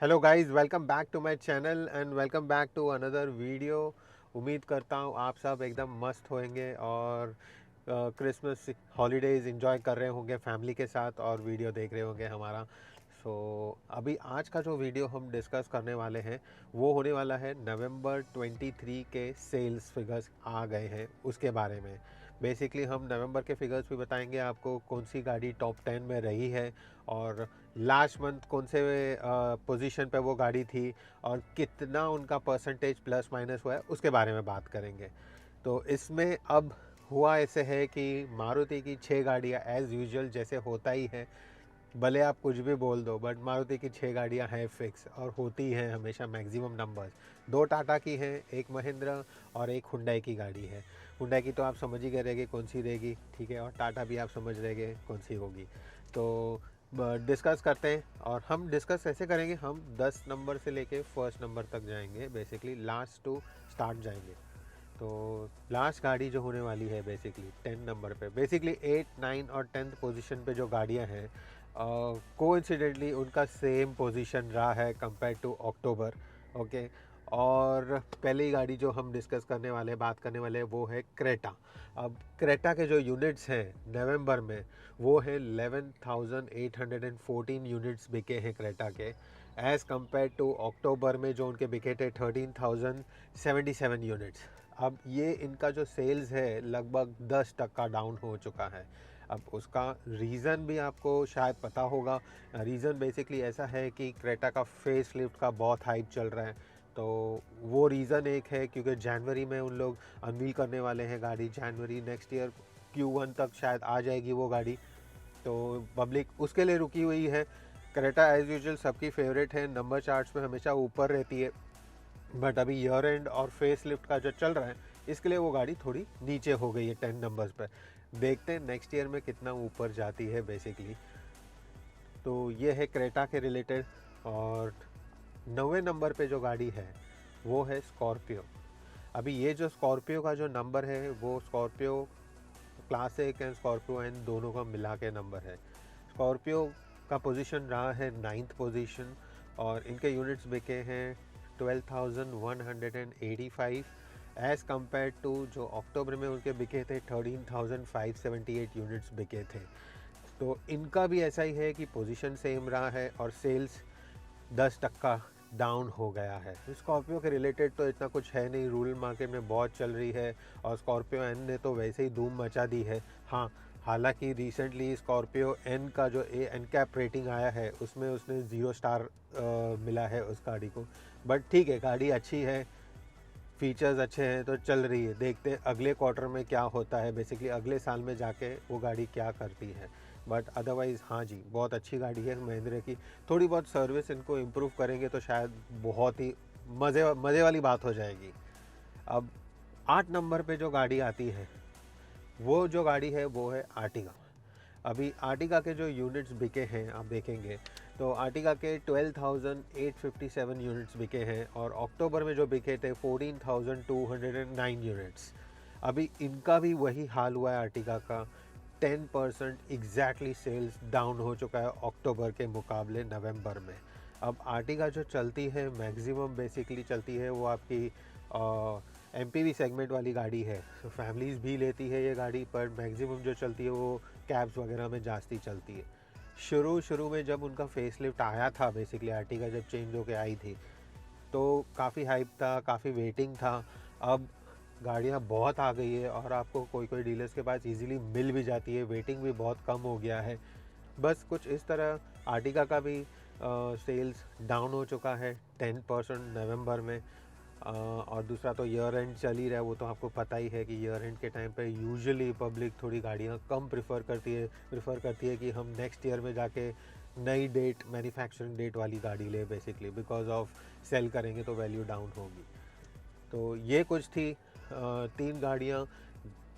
Hello guys, welcome back to my channel and welcome back to another video. उम्मीद करता हूँ आप सब एकदम मस्त होंगे और क्रिसमस हॉलीडेज़ एंजॉय कर रहे होंगे फैमिली के साथ और वीडियो देख रहे होंगे हमारा। अभी आज का जो वीडियो हम डिस्कस करने वाले हैं वो होने वाला है नवंबर 23 के सेल्स फिगर्स आ गए हैं उसके बारे में। बेसिकली हम नवंबर के फिगर्स भी बताएंगे आपको, कौन सी गाड़ी टॉप 10 में रही है और लास्ट मंथ कौन से पोजीशन पे वो गाड़ी थी और कितना उनका परसेंटेज प्लस माइनस हुआ है उसके बारे में बात करेंगे। तो इसमें अब हुआ ऐसे है कि मारुति की 6 गाड़ियाँ एज़ यूजुअल जैसे होता ही है, भले आप कुछ भी बोल दो बट मारुति की 6 गाड़ियाँ हैं फिक्स और होती हैं हमेशा मैक्सिमम नंबर्स। 2 टाटा की हैं, एक महिंद्रा और एक हुंडई की गाड़ी है। हुंडई की तो आप समझ ही गए रहेंगे कौन सी रहेगी, ठीक है, और टाटा भी आप समझ रहेंगे कौन सी होगी। तो डिस्कस करते हैं और हम डिस्कस ऐसे करेंगे, हम 10 नंबर से लेके फर्स्ट नंबर तक जाएंगे, बेसिकली लास्ट टू स्टार्ट जाएंगे। तो लास्ट गाड़ी जो होने वाली है बेसिकली 10 नंबर पे, बेसिकली 8, 9 और 10th पोजीशन पे जो गाड़ियां हैं कोइंसिडेंटली उनका सेम पोजीशन रहा है कंपेयर टू अक्टूबर। ओके, और पहली गाड़ी जो हम डिस्कस करने वाले बात करने वाले हैं वो है क्रेटा। अब क्रेटा के जो यूनिट्स हैं नवंबर में वो है 11,814 यूनिट्स बिके हैं क्रेटा के, एज़ कंपेयर टू अक्टूबर में जो उनके बिके थे 13,077 यूनिट्स। अब ये इनका जो सेल्स है लगभग 10% डाउन हो चुका है। अब उसका रीज़न भी आपको शायद पता होगा। रीज़न बेसिकली ऐसा है कि क्रेटा का फेस लिफ्ट का बहुत हाइप चल रहा है। तो वो रीज़न एक है क्योंकि जनवरी में उन लोग अनवील करने वाले हैं गाड़ी, जनवरी नेक्स्ट ईयर Q1 तक शायद आ जाएगी वो गाड़ी। तो पब्लिक उसके लिए रुकी हुई है। क्रेटा एज़ यूजुअल सबकी फेवरेट है, नंबर चार्ट्स में हमेशा ऊपर रहती है, बट अभी ईयर एंड और फेस लिफ्ट का जो चल रहा है इसके लिए वो गाड़ी थोड़ी नीचे हो गई है 10 नंबर्स पर। देखते हैं नेक्स्ट ईयर में कितना ऊपर जाती है बेसिकली। तो ये है क्रेटा के रिलेटेड। और 9वें नंबर पे जो गाड़ी है वो है स्कॉर्पियो। अभी ये जो स्कॉर्पियो का जो नंबर है वो स्कॉर्पियो क्लास एक एंड स्कॉर्पियो एन दोनों का मिला के नंबर है। स्कॉर्पियो का पोजीशन रहा है 9th पोजीशन और इनके यूनिट्स बिके हैं 12,185 एज़ कंपेयर टू जो अक्टूबर में उनके बिके थे 13,578 यूनिट्स बिके थे। तो इनका भी ऐसा ही है कि पोजीशन सेम रहा है और सेल्स 10% डाउन हो गया है। स्कॉर्पियो के रिलेटेड तो इतना कुछ है नहीं, रूरल मार्केट में बहुत चल रही है और स्कॉर्पियो एन ने तो वैसे ही धूम मचा दी है। हाँ, हालांकि रिसेंटली स्कॉर्पियो एन का जो एन कैप रेटिंग आया है उसमें उसने 0 स्टार मिला है उस गाड़ी को, बट ठीक है, गाड़ी अच्छी है, फीचर्स अच्छे हैं तो चल रही है। देखते हैं अगले क्वार्टर में क्या होता है, बेसिकली अगले साल में जाके वो गाड़ी क्या करती है। बट अदरवाइज़ हाँ जी, बहुत अच्छी गाड़ी है महिंद्रा की। थोड़ी बहुत सर्विस इनको इम्प्रूव करेंगे तो शायद बहुत ही मज़े वाली बात हो जाएगी। अब 8 नंबर पे जो गाड़ी आती है वो जो गाड़ी है वो है आर्टिगा। अभी आर्टिगा के जो यूनिट्स बिके हैं आप देखेंगे तो आर्टिगा के 12,857 यूनिट्स बिके हैं और अक्टूबर में जो बिके थे 14,209 यूनिट्स। अभी इनका भी वही हाल हुआ है आर्टिगा का, 10% एग्जैक्टली सेल्स डाउन हो चुका है अक्टूबर के मुकाबले नवंबर में। अब आर्टिगा जो चलती है मैक्सिमम बेसिकली चलती है वो आपकी एमपीवी सेगमेंट वाली गाड़ी है। तो फैमिलीज़ भी लेती है ये गाड़ी, पर मैक्सिमम जो चलती है वो कैब्स वगैरह में जास्ती चलती है। शुरू में जब उनका फेस लिफ्ट आया था, बेसिकली आर्टिगा जब चेंज होके आई थी तो काफ़ी हाइप था, काफ़ी वेटिंग था। अब गाड़ियाँ बहुत आ गई है और आपको कोई कोई डीलर्स के पास इजीली मिल भी जाती है, वेटिंग भी बहुत कम हो गया है। बस कुछ इस तरह आर्टिगा का भी सेल्स डाउन हो चुका है 10% नवंबर में। और दूसरा तो ईयर एंड चल ही रहा है, वो तो आपको पता ही है कि ईयर एंड के टाइम पे यूजुअली पब्लिक थोड़ी गाड़ियाँ कम प्रिफर करती है कि हम नेक्स्ट ईयर में जाके नई डेट मैन्युफैक्चरिंग डेट वाली गाड़ी ले, बेसिकली बिकॉज ऑफ सेल करेंगे तो वैल्यू डाउन होगी। तो ये कुछ थी 3 गाड़ियाँ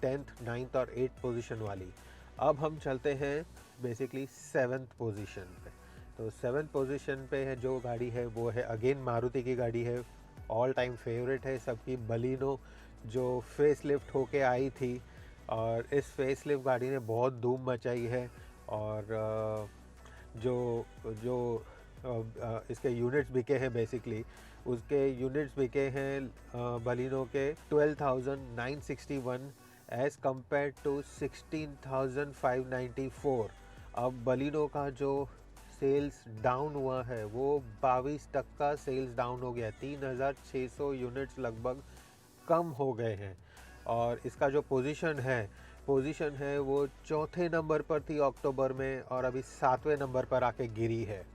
10th, 9th और 8th पोजीशन वाली। अब हम चलते हैं बेसिकली 7th पोजीशन पे। तो 7th पोजीशन पे है जो गाड़ी है वो है अगेन मारुति की गाड़ी है, ऑल टाइम फेवरेट है सबकी, बलिनो, जो फेस लिफ्ट होके आई थी और इस फेस लिफ्ट गाड़ी ने बहुत धूम मचाई है। और जो जो इसके यूनिट्स बिके हैं बेसिकली, उसके यूनिट्स बिके हैं बलिनो के 12,961 एज़ कम्पेयर टू 16,594। अब बलिनो का जो सेल्स डाउन हुआ है वो 22% सेल्स डाउन हो गया, 3,600 यूनिट्स लगभग कम हो गए हैं। और इसका जो पोजीशन है वो चौथे नंबर पर थी अक्टूबर में और अभी 7वें नंबर पर आके गिरी है।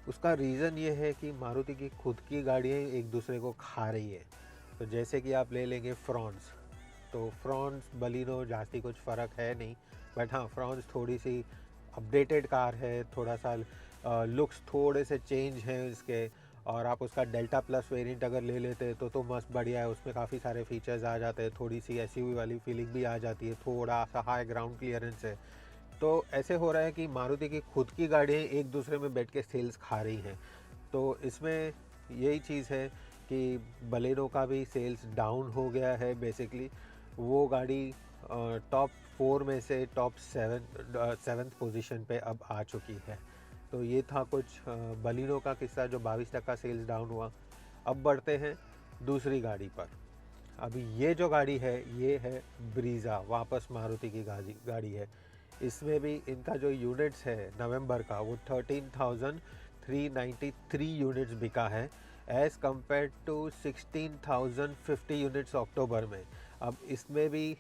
उसका रीज़न ये है कि मारुति की खुद की गाड़ियाँ एक दूसरे को खा रही है। तो जैसे कि आप ले लेंगे फ्रॉन्स, तो फ्रॉन्स बलिनो जास्ती कुछ फ़र्क है नहीं, बट हाँ फ्रॉन्स थोड़ी सी अपडेटेड कार है, थोड़ा सा लुक्स थोड़े से चेंज हैं इसके। और आप उसका डेल्टा प्लस वेरिएंट अगर ले लेते तो मस्त बढ़िया है, उसमें काफ़ी सारे फीचर्स आ जाते हैं, थोड़ी सी एसयूवी वाली फीलिंग भी आ जाती है, थोड़ा सा हाई ग्राउंड क्लियरेंस है। तो ऐसे हो रहा है कि मारुति की खुद की गाड़ियाँ एक दूसरे में बैठ के सेल्स खा रही हैं। तो इसमें यही चीज़ है कि बलेनो का भी सेल्स डाउन हो गया है बेसिकली। वो गाड़ी टॉप 4 में से टॉप 7th पोजीशन पे अब आ चुकी है। तो ये था कुछ बलिनो का किस्सा जो 22% सेल्स डाउन हुआ। अब बढ़ते हैं दूसरी गाड़ी पर। अभी ये जो गाड़ी है ये है ब्रीज़ा, वापस मारुति की गाड़ी है। इसमें भी इनका जो यूनिट्स है नवंबर का वो 13,393 यूनिट्स बिका है एज़ कम्पेयर टू 16,050 यूनिट्स अक्टूबर में। अब इसमें भी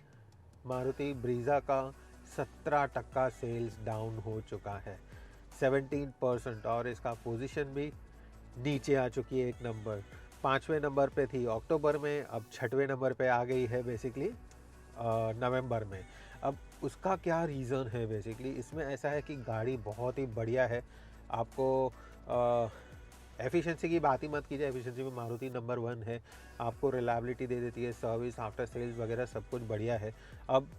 मारुति ब्रीज़ा का 17% सेल्स डाउन हो चुका है, 17%। और इसका पोजीशन भी नीचे आ चुकी है, एक नंबर 5वें नंबर पे थी अक्टूबर में, अब 6वें नंबर पे आ गई है बेसिकली नवंबर में। अब उसका क्या रीज़न है बेसिकली, इसमें ऐसा है कि गाड़ी बहुत ही बढ़िया है। आपको एफिशिएंसी की बात ही मत कीजिए, एफिशिएंसी में मारुति नंबर 1 है। आपको रिलायबिलिटी दे देती है, सर्विस आफ्टर सेल्स वगैरह सब कुछ बढ़िया है। अब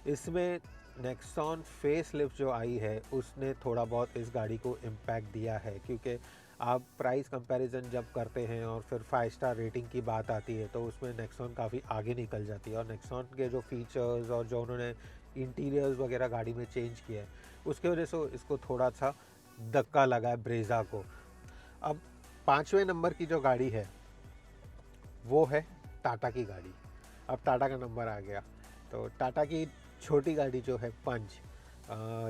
इसमें नेक्सॉन फेस लिफ्ट जो आई है उसने थोड़ा बहुत इस गाड़ी को इम्पैक्ट दिया है, क्योंकि आप प्राइस कंपैरिजन जब करते हैं और फिर 5 स्टार रेटिंग की बात आती है तो उसमें नेक्सॉन काफ़ी आगे निकल जाती है। और नेक्सॉन के जो फीचर्स और जो उन्होंने इंटीरियर्स वगैरह गाड़ी में चेंज किया है उसके वजह से इसको थोड़ा सा धक्का लगा है ब्रेज़ा को। अब 5वें नंबर की जो गाड़ी है वो है टाटा की गाड़ी। अब टाटा का नंबर आ गया, तो टाटा की छोटी गाड़ी जो है पंच,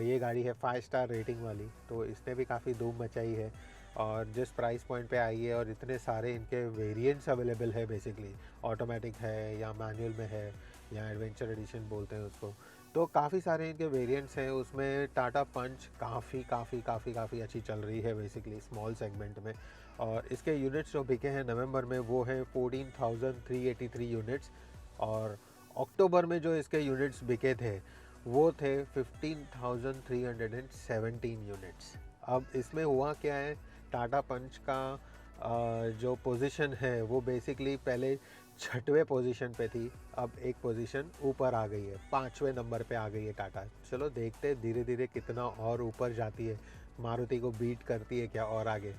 ये गाड़ी है 5 स्टार रेटिंग वाली। तो इसने भी काफ़ी धूम मचाई है और जिस प्राइस पॉइंट पे आई है और इतने सारे इनके वेरिएंट्स अवेलेबल है, बेसिकली ऑटोमेटिक है या मैनुअल में है या एडवेंचर एडिशन बोलते हैं उसको, तो काफ़ी सारे इनके वेरिएंट्स हैं। उसमें टाटा पंच काफ़ी अच्छी चल रही है बेसिकली स्मॉल सेगमेंट में। और इसके यूनिट्स जो बिके हैं नवंबर में वो हैं 14,383 यूनिट्स, और अक्टूबर में जो इसके यूनिट्स बिके थे वो थे 15,317 यूनिट्स। अब इसमें हुआ क्या है, टाटा पंच का जो पोजीशन है वो बेसिकली पहले 6वें पोजीशन पे थी, अब एक पोजीशन ऊपर आ गई है, 5वें नंबर पे आ गई है टाटा। चलो देखते हैं धीरे धीरे कितना और ऊपर जाती है, मारुति को बीट करती है क्या और आगे।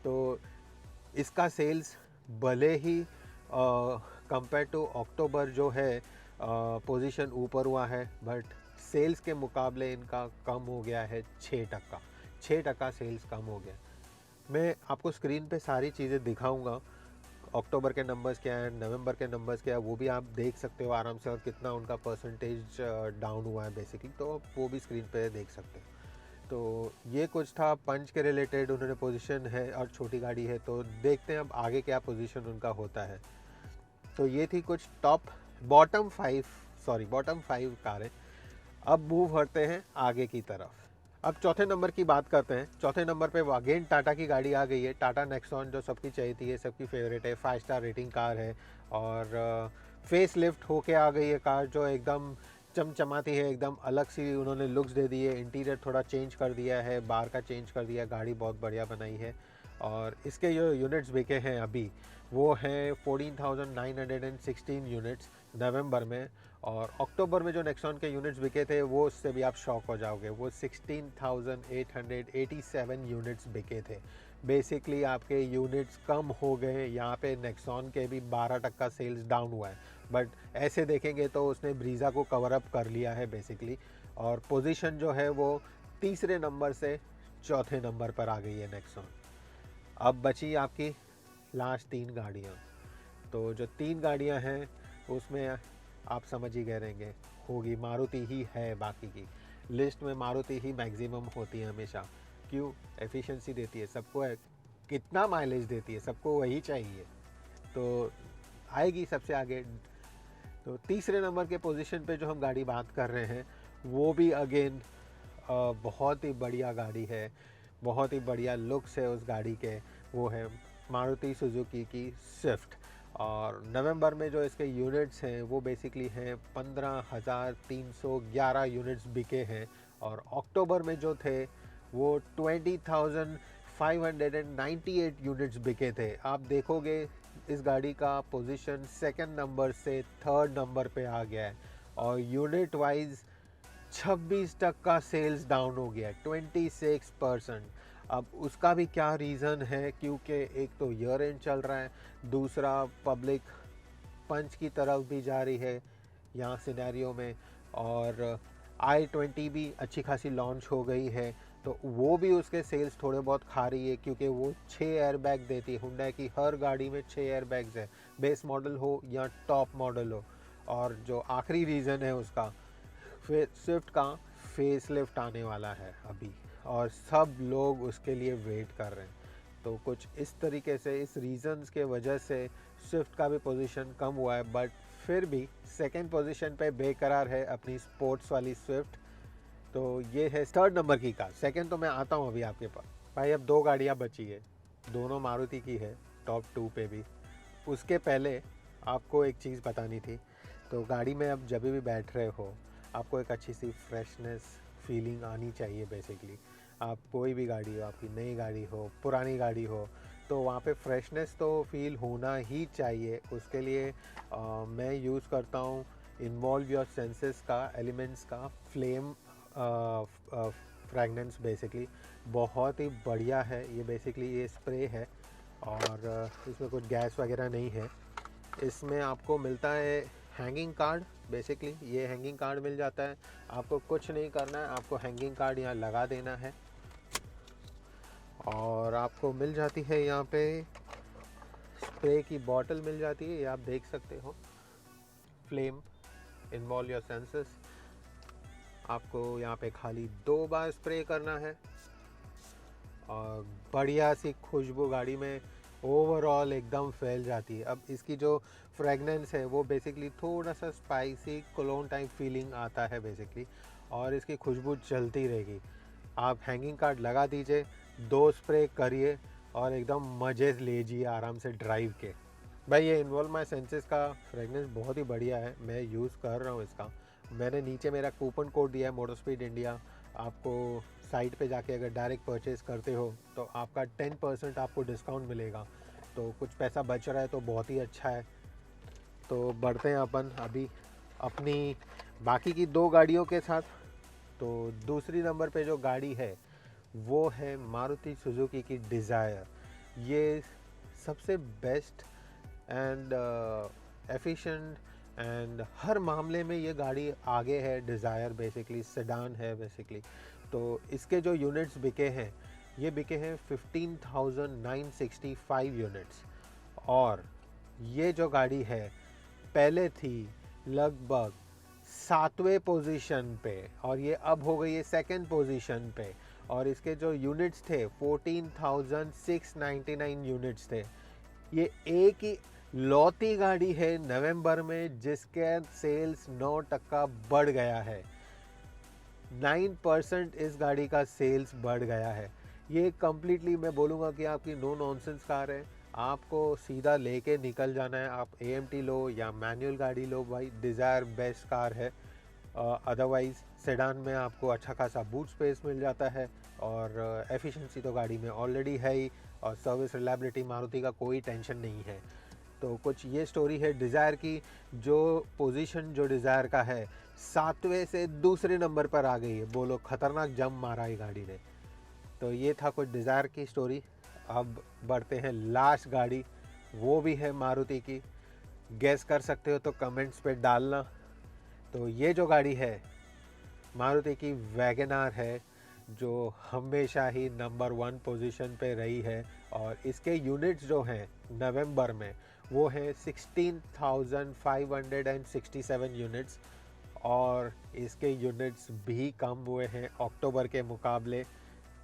तो इसका सेल्स भले ही कंपेयर टू अक्टूबर जो है पोजीशन ऊपर हुआ है, बट सेल्स के मुकाबले इनका कम हो गया है 6% सेल्स कम हो गया। मैं आपको स्क्रीन पे सारी चीज़ें दिखाऊंगा, अक्टूबर के नंबर्स क्या हैं, नवंबर के नंबर्स क्या है, वो भी आप देख सकते हो आराम से, और कितना उनका परसेंटेज डाउन हुआ है बेसिकली, तो वो भी स्क्रीन पे देख सकते हो। तो ये कुछ था पंच के रिलेटेड, उन्होंने पोजीशन है और छोटी गाड़ी है, तो देखते हैं अब आगे क्या पोजीशन उनका होता है। तो ये थी कुछ बॉटम 5 कारें। अब मूव करते हैं आगे की तरफ। अब चौथे नंबर की बात करते हैं। चौथे नंबर पे अगेन टाटा की गाड़ी आ गई है, टाटा नेक्सॉन, जो सबकी चाहिए है, सबकी फेवरेट है, 5 स्टार रेटिंग कार है और फेस लिफ्ट होके आ गई है कार, जो एकदम चमचमाती है, एकदम अलग सी उन्होंने लुक्स दे दी है, इंटीरियर थोड़ा चेंज कर दिया है, बार का चेंज कर दिया, गाड़ी बहुत बढ़िया बनाई है। और इसके जो यूनिट्स बिके हैं अभी वो हैं 14,916 यूनिट्स नवंबर में, और अक्टूबर में जो नेक्सॉन के यूनिट्स बिके थे वो उससे भी आप शॉक हो जाओगे, वो 16,887 यूनिट्स बिके थे। बेसिकली आपके यूनिट्स कम हो गए, यहाँ पे नेक्सॉन के भी 12% सेल्स डाउन हुआ है, बट ऐसे देखेंगे तो उसने ब्रीज़ा को कवर अप कर लिया है बेसिकली। और पोजीशन जो है वो तीसरे नंबर से चौथे नंबर पर आ गई है नेक्सॉन। अब बची आपकी लास्ट 3 गाड़ियाँ। तो जो 3 गाड़ियाँ हैं उसमें आप समझ ही गए रहेंगे, होगी मारुति ही है। बाकी की लिस्ट में मारुति ही मैक्सिमम होती है हमेशा। क्यों? एफिशिएंसी देती है सबको, है कितना माइलेज देती है सबको वही चाहिए, तो आएगी सबसे आगे। तो तीसरे नंबर के पोजीशन पे जो हम गाड़ी बात कर रहे हैं वो भी अगेन बहुत ही बढ़िया गाड़ी है, बहुत ही बढ़िया लुक्स है उस गाड़ी के। वो है मारुति सुजुकी की स्विफ्ट। और नवंबर में जो इसके यूनिट्स हैं वो बेसिकली हैं 15,311 यूनिट्स बिके हैं। और अक्टूबर में जो थे वो 20,598 यूनिट्स बिके थे। आप देखोगे इस गाड़ी का पोजीशन सेकंड नंबर से थर्ड नंबर पे आ गया है और यूनिट वाइज 26% का सेल्स डाउन हो गया है, 26%। अब उसका भी क्या रीज़न है, क्योंकि एक तो ईयर एंड चल रहा है, दूसरा पब्लिक पंच की तरफ भी जा रही है यहाँ सिनेरियो में, और i20 भी अच्छी खासी लॉन्च हो गई है तो वो भी उसके सेल्स थोड़े बहुत खा रही है, क्योंकि वो 6 एयरबैग देती है। हुंडई की हर गाड़ी में 6 एयरबैग्स है, बेस मॉडल हो या टॉप मॉडल हो। और जो आखिरी रीज़न है उसका, स्विफ्ट का फेस लिफ्ट आने वाला है अभी और सब लोग उसके लिए वेट कर रहे हैं। तो कुछ इस तरीके से, इस रीज़न्स के वजह से स्विफ्ट का भी पोजीशन कम हुआ है, बट फिर भी सेकंड पोजीशन पे बेकरार है अपनी स्पोर्ट्स वाली स्विफ्ट। तो ये है थर्ड नंबर की कार। सेकंड तो मैं आता हूँ अभी आपके पास। भाई अब 2 गाड़ियाँ बची है, दोनों मारुति की है, टॉप 2 पे भी। उसके पहले आपको एक चीज़ बतानी थी। तो गाड़ी में अब जब भी बैठ रहे हो आपको एक अच्छी सी फ्रेशनेस फीलिंग आनी चाहिए बेसिकली। आप कोई भी गाड़ी हो, आपकी नई गाड़ी हो, पुरानी गाड़ी हो, तो वहाँ पे फ्रेशनेस तो फील होना ही चाहिए। उसके लिए मैं यूज़ करता हूँ इन्वॉल्व योर सेंसेस का, एलिमेंट्स का फ्लेम फ्रैगनेंस। बेसिकली बहुत ही बढ़िया है ये। बेसिकली ये स्प्रे है और इसमें कुछ गैस वगैरह नहीं है। इसमें आपको मिलता है हैंगिंग कार्ड। बेसिकली ये हैंगिंग कार्ड मिल जाता है, आपको कुछ नहीं करना है, आपको हैंगिंग कार्ड यहाँ लगा देना है और आपको मिल जाती है यहाँ पे स्प्रे की बॉटल मिल जाती है, ये आप देख सकते हो। Flame involve your senses. आपको यहाँ पे खाली 2 बार स्प्रे करना है और बढ़िया सी खुशबू गाड़ी में ओवरऑल एकदम फैल जाती है। अब इसकी जो फ्रेगनेंस है वो बेसिकली थोड़ा सा स्पाइसी कोलोन टाइप फीलिंग आता है बेसिकली, और इसकी खुशबू चलती रहेगी। आप हैंगिंग कार्ड लगा दीजिए, 2 स्प्रे करिए और एकदम मज़े लीजिए आराम से ड्राइव के। भाई ये इन्वॉल्व माई सेंसेस का फ्रेगनेंस बहुत ही बढ़िया है, मैं यूज़ कर रहा हूँ इसका। मैंने नीचे मेरा कूपन कोड दिया है मोटर स्पीड इंडिया। आपको साइट पे जाके अगर डायरेक्ट परचेज़ करते हो तो आपका 10% आपको डिस्काउंट मिलेगा, तो कुछ पैसा बच रहा है तो बहुत ही अच्छा है। तो बढ़ते हैं अपन अभी अपनी बाकी की 2 गाड़ियों के साथ। तो दूसरी नंबर पे जो गाड़ी है वो है मारुति सुजुकी की डिज़ायर। ये सबसे बेस्ट एंड एफिशिएंट एंड हर मामले में ये गाड़ी आगे है। डिज़ायर बेसिकली सेडान है बेसिकली। तो इसके जो यूनिट्स बिके हैं ये बिके हैं 15,965 यूनिट्स। और ये जो गाड़ी है पहले थी लगभग 7वें पोजीशन पे और ये अब हो गई है सेकंड पोजीशन पे। और इसके जो यूनिट्स थे 14,699 यूनिट्स थे। ये एक ही लौती गाड़ी है नवंबर में जिसके सेल्स 9% बढ़ गया है। 9% इस गाड़ी का सेल्स बढ़ गया है। ये कम्प्लीटली मैं बोलूँगा कि आपकी नो नॉनसेंस कार है। आपको सीधा लेके निकल जाना है, आप AMT लो या मैनुअल गाड़ी लो, भाई डिज़ायर बेस्ट कार है। अदरवाइज़ सेडान में आपको अच्छा खासा बूट स्पेस मिल जाता है और एफिशिएंसी तो गाड़ी में ऑलरेडी है ही, और सर्विस रिलायबिलिटी मारुति का कोई टेंशन नहीं है। तो कुछ ये स्टोरी है डिज़ायर की। जो पोजीशन जो डिज़ायर का है 7वें से दूसरे नंबर पर आ गई है। बोलो खतरनाक जंप मारा है गाड़ी ने। तो ये था कुछ डिज़ायर की स्टोरी। अब बढ़ते हैं लास्ट गाड़ी, वो भी है मारुति की। गेस कर सकते हो तो कमेंट्स पे डालना। तो ये जो गाड़ी है मारुति की वैगन आर है, जो हमेशा ही नंबर 1 पोजीशन पे रही है और इसके यूनिट्स जो हैं नवंबर में वो हैं 16,567 यूनिट्स, और इसके यूनिट्स भी कम हुए हैं अक्टूबर के मुकाबले।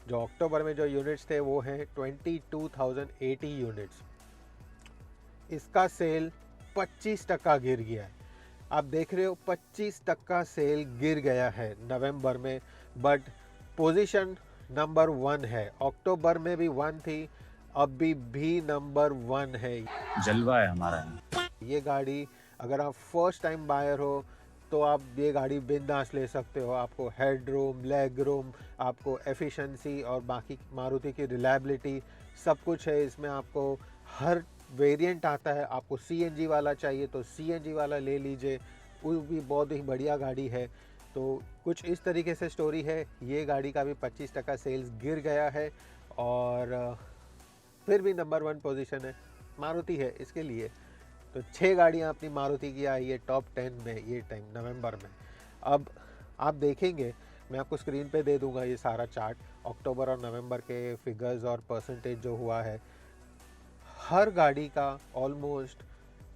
जो अक्टूबर में जो यूनिट्स थे वो हैं 22,080 यूनिट्स। इसका सेल 25% गिर गया है। आप देख रहे हो 25% सेल गिर गया है नवंबर में, बट पोजीशन नंबर 1 है। अक्टूबर में भी 1 थी, अभी भी नंबर 1 है। जलवा है हमारा। ये गाड़ी अगर आप फर्स्ट टाइम बायर हो तो आप ये गाड़ी बिंदास ले सकते हो। आपको हेड रूम, लेग रूम, आपको एफिशिएंसी और बाकी मारुति की रिलायबिलिटी सब कुछ है इसमें। आपको हर वेरिएंट आता है। आपको सीएनजी वाला चाहिए तो सीएनजी वाला ले लीजिए, वो भी बहुत ही बढ़िया गाड़ी है। तो कुछ इस तरीके से स्टोरी है। ये गाड़ी का भी 25% सेल्स गिर गया है, और फिर भी नंबर 1 पोजीशन है, मारुति है इसके लिए। तो 6 गाड़ियाँ अपनी मारुति की आई है टॉप 10 में ये टाइम नवंबर में। अब आप देखेंगे, मैं आपको स्क्रीन पे दे दूंगा ये सारा चार्ट, अक्टूबर और नवंबर के फिगर्स और परसेंटेज जो हुआ है। हर गाड़ी का ऑलमोस्ट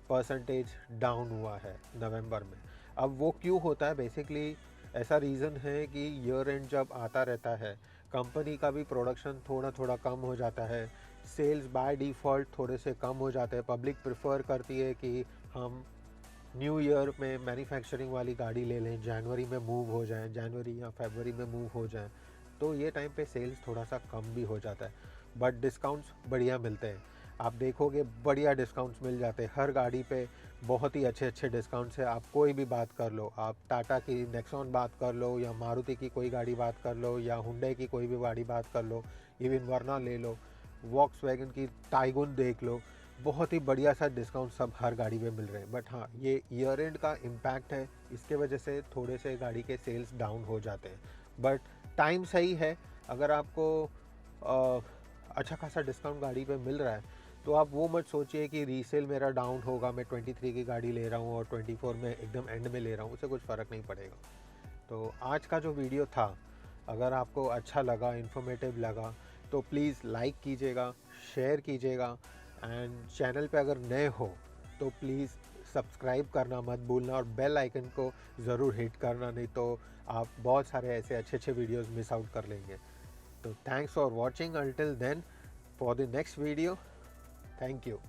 परसेंटेज डाउन हुआ है नवंबर में। अब वो क्यों होता है? बेसिकली ऐसा रीज़न है कि ईयर एंड जब आता रहता है, कंपनी का भी प्रोडक्शन थोड़ा थोड़ा कम हो जाता है, सेल्स बाय डिफ़ॉल्ट थोड़े से कम हो जाते हैं। पब्लिक प्रेफर करती है कि हम न्यू ईयर में मैन्युफैक्चरिंग वाली गाड़ी ले लें, जनवरी में मूव हो जाएं, जनवरी या फरवरी में मूव हो जाएं। तो ये टाइम पे सेल्स थोड़ा सा कम भी हो जाता है, बट डिस्काउंट्स बढ़िया मिलते हैं। आप देखोगे बढ़िया डिस्काउंट्स मिल जाते हैं हर गाड़ी पे, बहुत ही अच्छे अच्छे डिस्काउंट्स है। आप कोई भी बात कर लो, आप टाटा की नेक्सॉन बात कर लो, या मारुति की कोई गाड़ी बात कर लो, या हुंडई की कोई भी गाड़ी बात कर लो, इवन वरना ले लो, वॉक्सवैगन की टाइगुन देख लो, बहुत ही बढ़िया सा डिस्काउंट सब हर गाड़ी पे मिल रहे हैं। बट हाँ, ये ईयर एंड का इम्पैक्ट है, इसके वजह से थोड़े से गाड़ी के सेल्स डाउन हो जाते हैं। बट टाइम सही है, अगर आपको अच्छा खासा डिस्काउंट गाड़ी पे मिल रहा है तो आप वो मत सोचिए कि रीसेल मेरा डाउन होगा, मैं 23 की गाड़ी ले रहा हूँ और 24 में एकदम एंड में ले रहा हूँ, उससे कुछ फ़र्क नहीं पड़ेगा। तो आज का जो वीडियो था, अगर आपको अच्छा लगा, इन्फॉर्मेटिव लगा, तो प्लीज़ लाइक कीजिएगा, शेयर कीजिएगा, एंड चैनल पे अगर नए हो तो प्लीज़ सब्सक्राइब करना मत भूलना, और बेल आइकन को ज़रूर हिट करना, नहीं तो आप बहुत सारे ऐसे अच्छे अच्छे वीडियोस मिस आउट कर लेंगे। तो thanks for watching, until then for the next video, thank you.